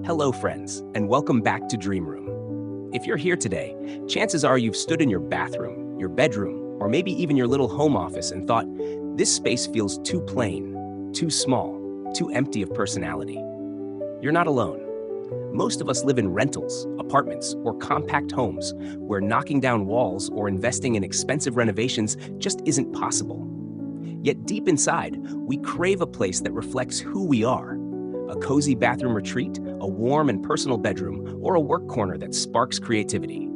Hello, friends, and welcome back to Dream Room. If you're here today, chances are you've stood in your bathroom, your bedroom, or maybe even your little home office and thought, this space feels too plain, too small, too empty of personality. You're not alone. Most of us live in rentals, apartments, or compact homes where knocking down walls or investing in expensive renovations just isn't possible. Yet deep inside, we crave a place that reflects who we are. A cozy bathroom retreat, a warm and personal bedroom, or a work corner that sparks creativity.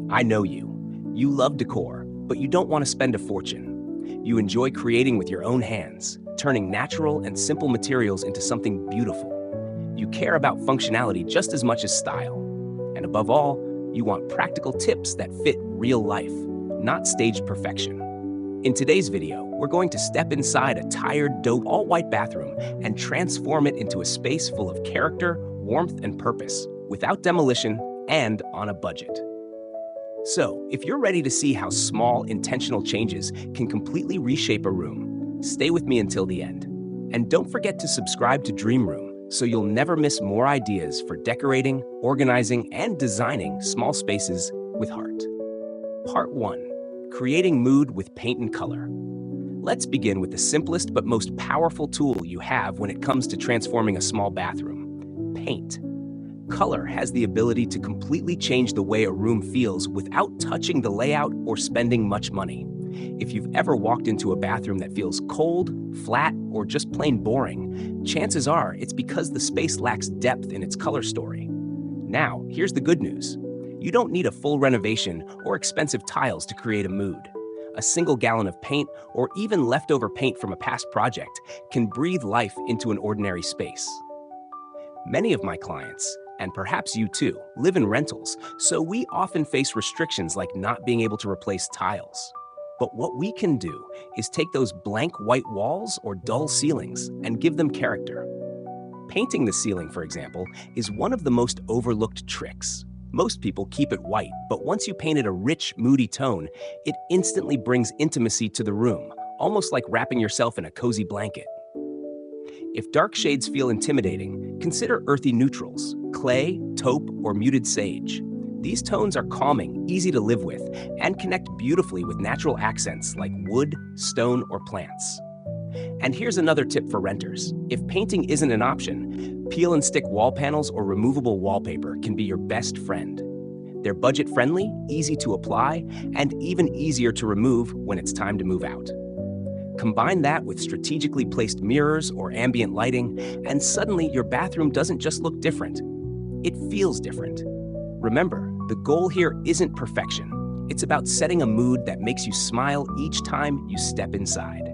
I know you. You love decor, but you don't want to spend a fortune. You enjoy creating with your own hands, turning natural and simple materials into something beautiful. You care about functionality just as much as style. And above all, you want practical tips that fit real life, not staged perfection. In today's video, we're going to step inside a tired, dope, all-white bathroom and transform it into a space full of character, warmth, and purpose, without demolition and on a budget. So, if you're ready to see how small, intentional changes can completely reshape a room, stay with me until the end. And don't forget to subscribe to Dream Room so you'll never miss more ideas for decorating, organizing, and designing small spaces with heart. Part 1. Creating mood with paint and color. Let's begin with the simplest but most powerful tool you have when it comes to transforming a small bathroom: paint. Color has the ability to completely change the way a room feels without touching the layout or spending much money. If you've ever walked into a bathroom that feels cold, flat, or just plain boring, chances are it's because the space lacks depth in its color story. Now, here's the good news. You don't need a full renovation or expensive tiles to create a mood. A single gallon of paint or even leftover paint from a past project can breathe life into an ordinary space. Many of my clients, and perhaps you too, live in rentals, so we often face restrictions like not being able to replace tiles. But what we can do is take those blank white walls or dull ceilings and give them character. Painting the ceiling, for example, is one of the most overlooked tricks. Most people keep it white, but once you paint it a rich, moody tone, it instantly brings intimacy to the room, almost like wrapping yourself in a cozy blanket. If dark shades feel intimidating, consider earthy neutrals: clay, taupe, or muted sage. These tones are calming, easy to live with, and connect beautifully with natural accents like wood, stone, or plants. And here's another tip for renters. If painting isn't an option, peel and stick wall panels or removable wallpaper can be your best friend. They're budget-friendly, easy to apply, and even easier to remove when it's time to move out. Combine that with strategically placed mirrors or ambient lighting, and suddenly your bathroom doesn't just look different, it feels different. Remember, the goal here isn't perfection. It's about setting a mood that makes you smile each time you step inside.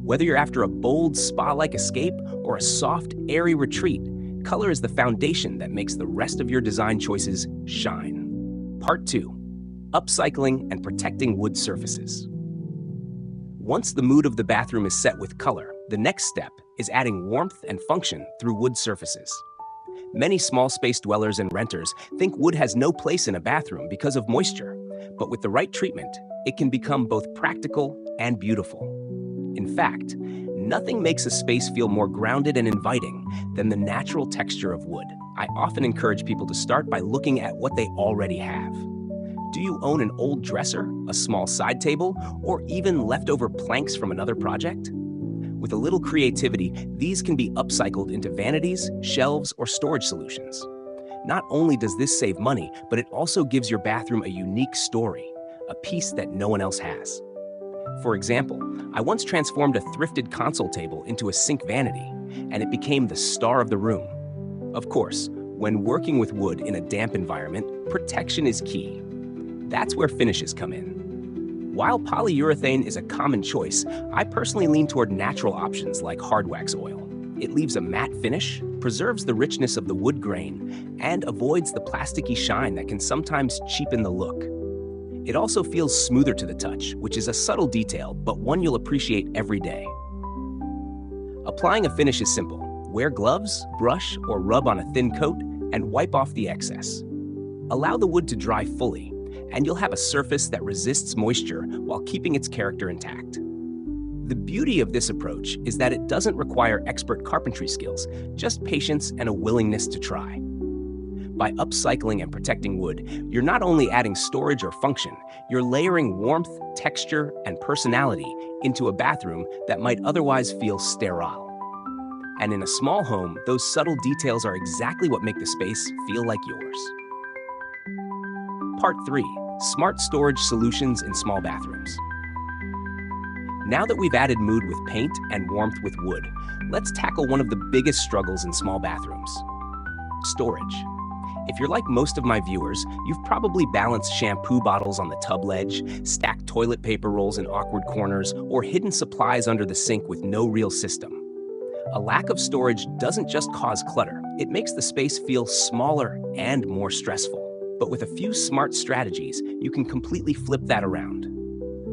Whether you're after a bold, spa-like escape or a soft, airy retreat, color is the foundation that makes the rest of your design choices shine. Part 2. Upcycling and protecting wood surfaces. Once the mood of the bathroom is set with color, the next step is adding warmth and function through wood surfaces. Many small space dwellers and renters think wood has no place in a bathroom because of moisture, but with the right treatment, it can become both practical and beautiful. In fact, nothing makes a space feel more grounded and inviting than the natural texture of wood. I often encourage people to start by looking at what they already have. Do you own an old dresser, a small side table, or even leftover planks from another project? With a little creativity, these can be upcycled into vanities, shelves, or storage solutions. Not only does this save money, but it also gives your bathroom a unique story, a piece that no one else has. For example, I once transformed a thrifted console table into a sink vanity, and it became the star of the room. Of course, when working with wood in a damp environment, protection is key. That's where finishes come in. While polyurethane is a common choice, I personally lean toward natural options like hard wax oil. It leaves a matte finish, preserves the richness of the wood grain, and avoids the plasticky shine that can sometimes cheapen the look. It also feels smoother to the touch, which is a subtle detail, but one you'll appreciate every day. Applying a finish is simple. Wear gloves, brush, or rub on a thin coat, and wipe off the excess. Allow the wood to dry fully, and you'll have a surface that resists moisture while keeping its character intact. The beauty of this approach is that it doesn't require expert carpentry skills, just patience and a willingness to try. By upcycling and protecting wood, you're not only adding storage or function, you're layering warmth, texture, and personality into a bathroom that might otherwise feel sterile. And in a small home, those subtle details are exactly what make the space feel like yours. Part 3. Smart storage solutions in small bathrooms. Now that we've added mood with paint and warmth with wood, let's tackle one of the biggest struggles in small bathrooms: storage. If you're like most of my viewers, you've probably balanced shampoo bottles on the tub ledge, stacked toilet paper rolls in awkward corners, or hidden supplies under the sink with no real system. A lack of storage doesn't just cause clutter, it makes the space feel smaller and more stressful. But with a few smart strategies, you can completely flip that around.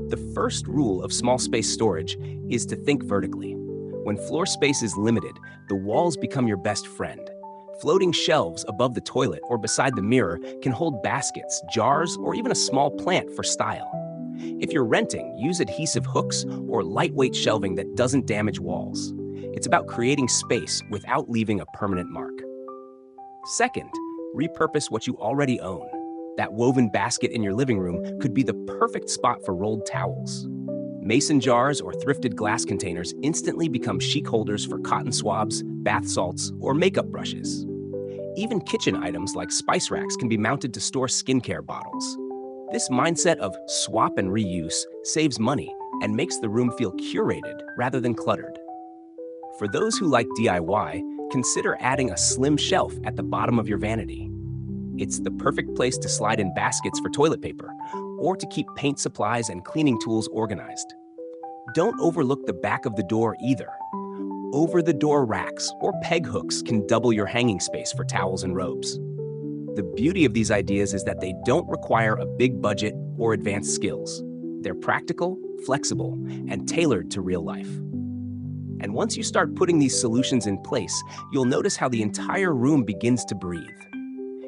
The first rule of small space storage is to think vertically. When floor space is limited, the walls become your best friend. Floating shelves above the toilet or beside the mirror can hold baskets, jars, or even a small plant for style. If you're renting, use adhesive hooks or lightweight shelving that doesn't damage walls. It's about creating space without leaving a permanent mark. Second, repurpose what you already own. That woven basket in your living room could be the perfect spot for rolled towels. Mason jars or thrifted glass containers instantly become chic holders for cotton swabs, bath salts, or makeup brushes. Even kitchen items like spice racks can be mounted to store skincare bottles. This mindset of swap and reuse saves money and makes the room feel curated rather than cluttered. For those who like DIY, consider adding a slim shelf at the bottom of your vanity. It's the perfect place to slide in baskets for toilet paper or to keep paint supplies and cleaning tools organized. Don't overlook the back of the door either. Over-the-door racks or peg hooks can double your hanging space for towels and robes. The beauty of these ideas is that they don't require a big budget or advanced skills. They're practical, flexible, and tailored to real life. And once you start putting these solutions in place, you'll notice how the entire room begins to breathe.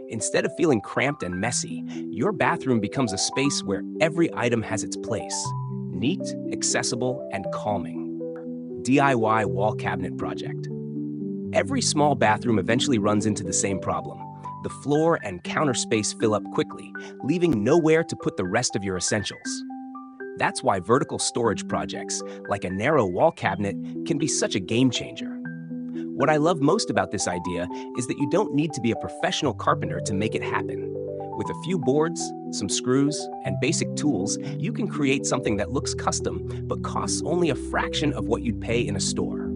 Instead of feeling cramped and messy, your bathroom becomes a space where every item has its place. Neat, accessible, and calming. DIY wall cabinet project. Every small bathroom eventually runs into the same problem. The floor and counter space fill up quickly, leaving nowhere to put the rest of your essentials. That's why vertical storage projects, like a narrow wall cabinet, can be such a game changer. What I love most about this idea is that you don't need to be a professional carpenter to make it happen. With a few boards, some screws, and basic tools, you can create something that looks custom but costs only a fraction of what you'd pay in a store.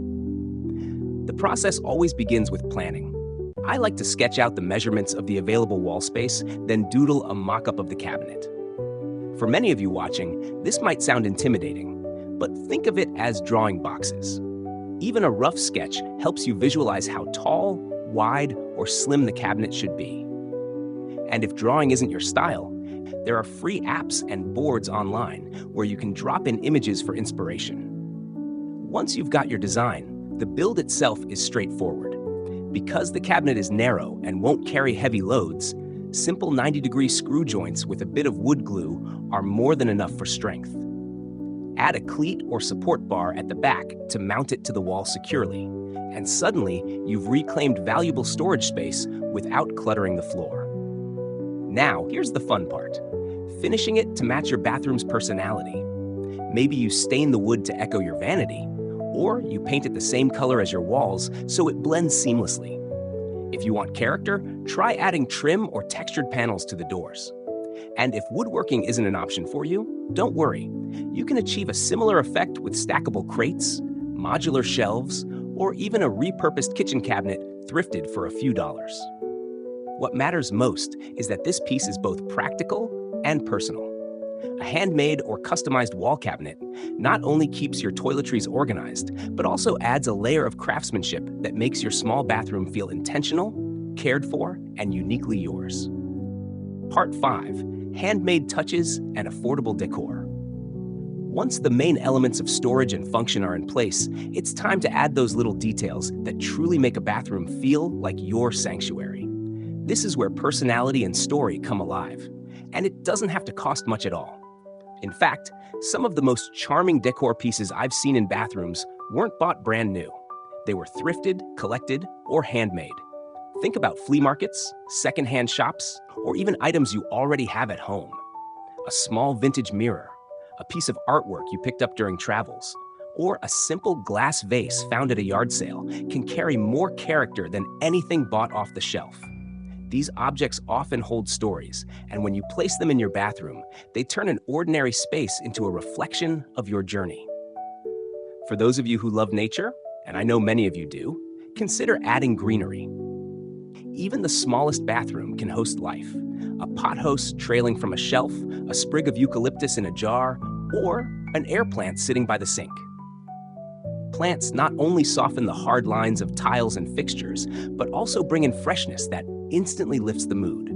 The process always begins with planning. I like to sketch out the measurements of the available wall space, then doodle a mock-up of the cabinet. For many of you watching, this might sound intimidating, but think of it as drawing boxes. Even a rough sketch helps you visualize how tall, wide, or slim the cabinet should be. And if drawing isn't your style, there are free apps and boards online where you can drop in images for inspiration. Once you've got your design, the build itself is straightforward. Because the cabinet is narrow and won't carry heavy loads, simple 90-degree screw joints with a bit of wood glue are more than enough for strength. Add a cleat or support bar at the back to mount it to the wall securely, and suddenly you've reclaimed valuable storage space without cluttering the floor. Now, here's the fun part: finishing it to match your bathroom's personality. Maybe you stain the wood to echo your vanity, or you paint it the same color as your walls so it blends seamlessly. If you want character, try adding trim or textured panels to the doors. And if woodworking isn't an option for you, don't worry. You can achieve a similar effect with stackable crates, modular shelves, or even a repurposed kitchen cabinet thrifted for a few dollars. What matters most is that this piece is both practical and personal. A handmade or customized wall cabinet not only keeps your toiletries organized, but also adds a layer of craftsmanship that makes your small bathroom feel intentional, cared for, and uniquely yours. Part 5. Handmade touches and affordable decor. Once the main elements of storage and function are in place, it's time to add those little details that truly make a bathroom feel like your sanctuary. This is where personality and story come alive, and it doesn't have to cost much at all. In fact, some of the most charming decor pieces I've seen in bathrooms weren't bought brand new. They were thrifted, collected, or handmade. Think about flea markets, secondhand shops, or even items you already have at home. A small vintage mirror, a piece of artwork you picked up during travels, or a simple glass vase found at a yard sale can carry more character than anything bought off the shelf. These objects often hold stories, and when you place them in your bathroom, they turn an ordinary space into a reflection of your journey. For those of you who love nature, and I know many of you do, consider adding greenery. Even the smallest bathroom can host life. A pothouse trailing from a shelf, a sprig of eucalyptus in a jar, or an air plant sitting by the sink. Plants not only soften the hard lines of tiles and fixtures, but also bring in freshness that instantly lifts the mood.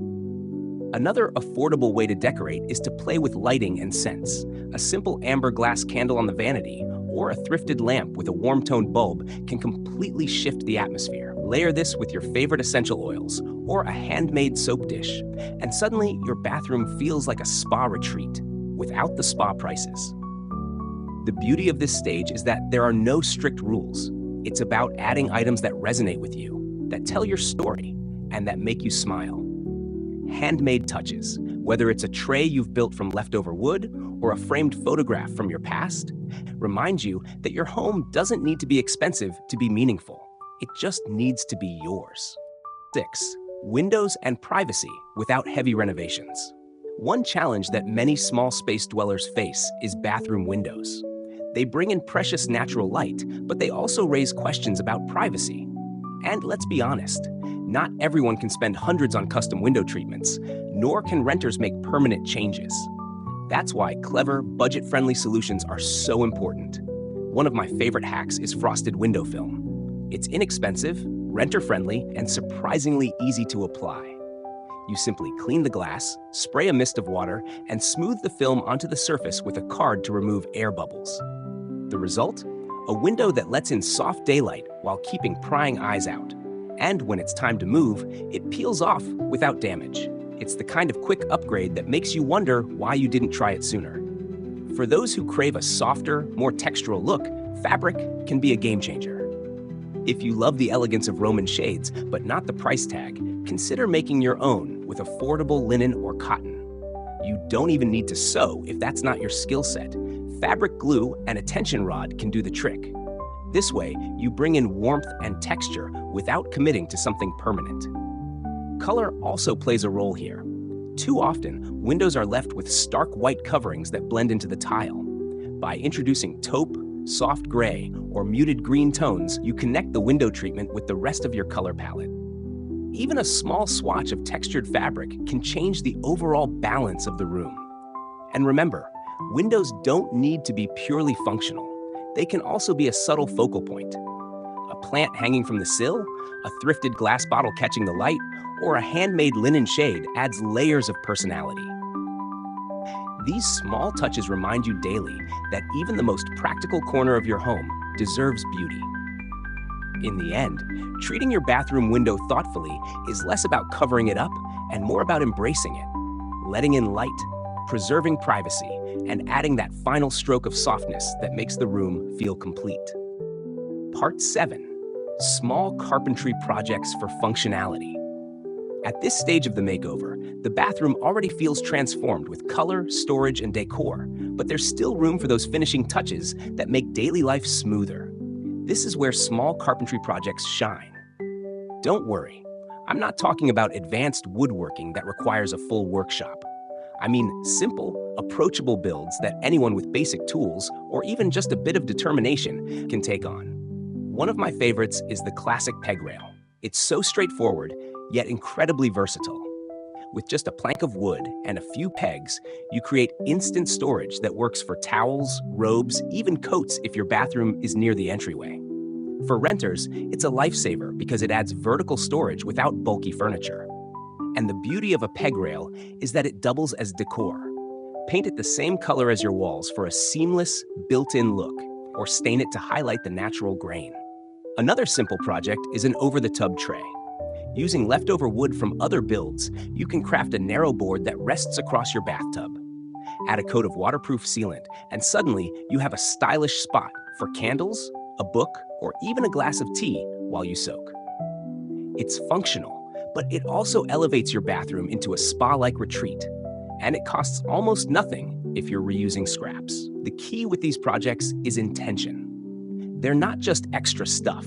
Another affordable way to decorate is to play with lighting and scents. A simple amber glass candle on the vanity or a thrifted lamp with a warm-toned bulb can completely shift the atmosphere. Layer this with your favorite essential oils or a handmade soap dish, and suddenly your bathroom feels like a spa retreat without the spa prices. The beauty of this stage is that there are no strict rules. It's about adding items that resonate with you, that tell your story, and that make you smile. Handmade touches, whether it's a tray you've built from leftover wood or a framed photograph from your past, remind you that your home doesn't need to be expensive to be meaningful. It just needs to be yours. 6. Windows and privacy without heavy renovations. One challenge that many small space dwellers face is bathroom windows. They bring in precious natural light, but they also raise questions about privacy. And let's be honest, not everyone can spend hundreds on custom window treatments, nor can renters make permanent changes. That's why clever, budget-friendly solutions are so important. One of my favorite hacks is frosted window film. It's inexpensive, renter-friendly, and surprisingly easy to apply. You simply clean the glass, spray a mist of water, and smooth the film onto the surface with a card to remove air bubbles. The result? A window that lets in soft daylight while keeping prying eyes out. And when it's time to move, it peels off without damage. It's the kind of quick upgrade that makes you wonder why you didn't try it sooner. For those who crave a softer, more textural look, fabric can be a game changer. If you love the elegance of Roman shades, but not the price tag, consider making your own with affordable linen or cotton. You don't even need to sew if that's not your skill set. Fabric glue and a tension rod can do the trick. This way, you bring in warmth and texture without committing to something permanent. Color also plays a role here. Too often, windows are left with stark white coverings that blend into the tile. By introducing taupe, soft gray, or muted green tones, you connect the window treatment with the rest of your color palette. Even a small swatch of textured fabric can change the overall balance of the room. And remember, windows don't need to be purely functional. They can also be a subtle focal point. A plant hanging from the sill, a thrifted glass bottle catching the light, or a handmade linen shade adds layers of personality. These small touches remind you daily that even the most practical corner of your home deserves beauty. In the end, treating your bathroom window thoughtfully is less about covering it up and more about embracing it, letting in light, preserving privacy, and adding that final stroke of softness that makes the room feel complete. Part 7. Small carpentry projects for functionality. At this stage of the makeover, the bathroom already feels transformed with color, storage, and decor, but there's still room for those finishing touches that make daily life smoother. This is where small carpentry projects shine. Don't worry, I'm not talking about advanced woodworking that requires a full workshop. I mean simple, approachable builds that anyone with basic tools or even just a bit of determination can take on. One of my favorites is the classic peg rail. It's so straightforward, yet incredibly versatile. With just a plank of wood and a few pegs, you create instant storage that works for towels, robes, even coats if your bathroom is near the entryway. For renters, it's a lifesaver because it adds vertical storage without bulky furniture. And the beauty of a peg rail is that it doubles as decor. Paint it the same color as your walls for a seamless, built-in look, or stain it to highlight the natural grain. Another simple project is an over-the-tub tray. Using leftover wood from other builds, you can craft a narrow board that rests across your bathtub. Add a coat of waterproof sealant, and suddenly you have a stylish spot for candles, a book, or even a glass of tea while you soak. It's functional, but it also elevates your bathroom into a spa-like retreat, and it costs almost nothing if you're reusing scraps. The key with these projects is intention. They're not just extra stuff.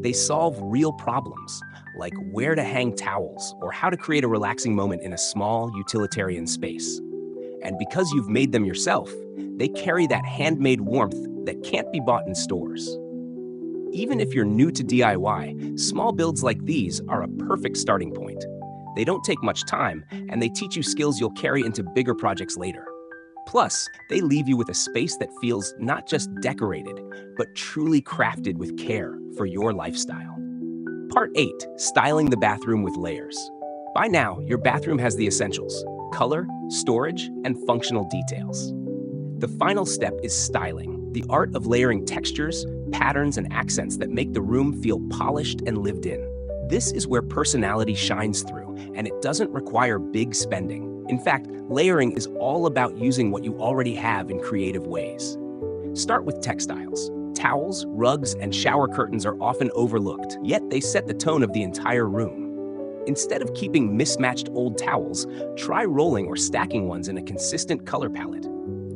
They solve real problems, like where to hang towels or how to create a relaxing moment in a small, utilitarian space. And because you've made them yourself, they carry that handmade warmth that can't be bought in stores. Even if you're new to DIY, small builds like these are a perfect starting point. They don't take much time, and they teach you skills you'll carry into bigger projects later. Plus, they leave you with a space that feels not just decorated, but truly crafted with care for your lifestyle. Part 8, styling the bathroom with layers. By now, your bathroom has the essentials: color, storage, and functional details. The final step is styling, the art of layering textures, patterns, and accents that make the room feel polished and lived in. This is where personality shines through, and it doesn't require big spending. In fact, layering is all about using what you already have in creative ways. Start with textiles. Towels, rugs, and shower curtains are often overlooked, yet they set the tone of the entire room. Instead of keeping mismatched old towels, try rolling or stacking ones in a consistent color palette.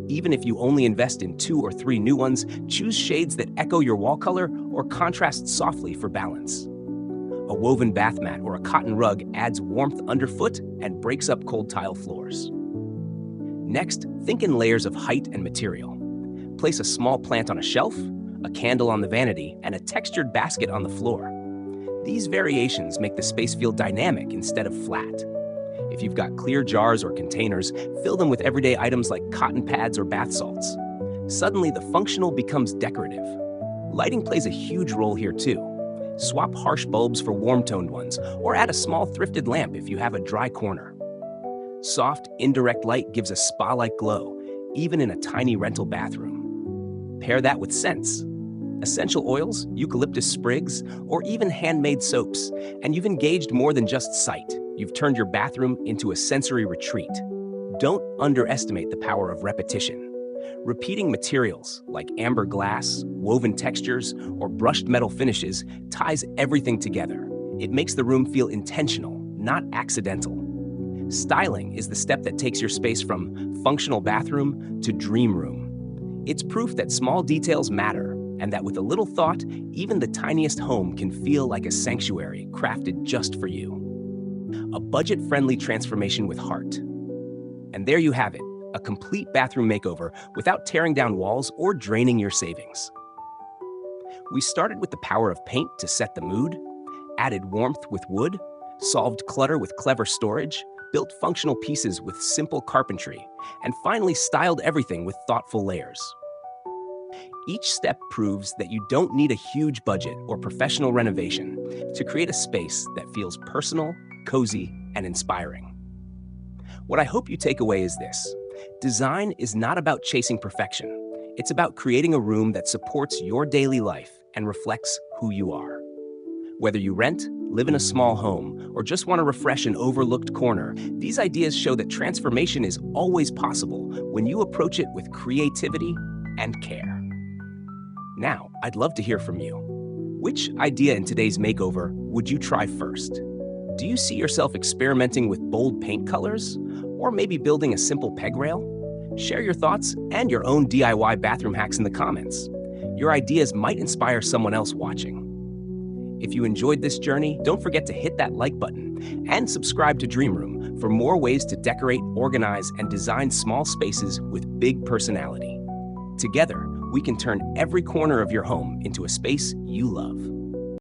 Even if you only invest in 2 or 3 new ones, choose shades that echo your wall color or contrast softly for balance. A woven bath mat or a cotton rug adds warmth underfoot and breaks up cold tile floors. Next, think in layers of height and material. Place a small plant on a shelf, a candle on the vanity, and a textured basket on the floor. These variations make the space feel dynamic instead of flat. If you've got clear jars or containers, fill them with everyday items like cotton pads or bath salts. Suddenly, the functional becomes decorative. Lighting plays a huge role here too. Swap harsh bulbs for warm-toned ones, or add a small thrifted lamp if you have a dry corner. Soft, indirect light gives a spa-like glow, even in a tiny rental bathroom. Pair that with scents. Essential oils, eucalyptus sprigs, or even handmade soaps, and you've engaged more than just sight. You've turned your bathroom into a sensory retreat. Don't underestimate the power of repetition. Repeating materials like amber glass, woven textures, or brushed metal finishes ties everything together. It makes the room feel intentional, not accidental. Styling is the step that takes your space from functional bathroom to dream room. It's proof that small details matter, and that with a little thought, even the tiniest home can feel like a sanctuary crafted just for you. A budget-friendly transformation with heart. And there you have it. A complete bathroom makeover without tearing down walls or draining your savings. We started with the power of paint to set the mood, added warmth with wood, solved clutter with clever storage, built functional pieces with simple carpentry, and finally styled everything with thoughtful layers. Each step proves that you don't need a huge budget or professional renovation to create a space that feels personal, cozy, and inspiring. What I hope you take away is this. Design is not about chasing perfection. It's about creating a room that supports your daily life and reflects who you are. Whether you rent, live in a small home, or just want to refresh an overlooked corner, these ideas show that transformation is always possible when you approach it with creativity and care. Now, I'd love to hear from you. Which idea in today's makeover would you try first? Do you see yourself experimenting with bold paint colors? Or maybe building a simple peg rail? Share your thoughts and your own DIY bathroom hacks in the comments. Your ideas might inspire someone else watching. If you enjoyed this journey, don't forget to hit that like button and subscribe to Dream Room for more ways to decorate, organize, and design small spaces with big personality. Together, we can turn every corner of your home into a space you love.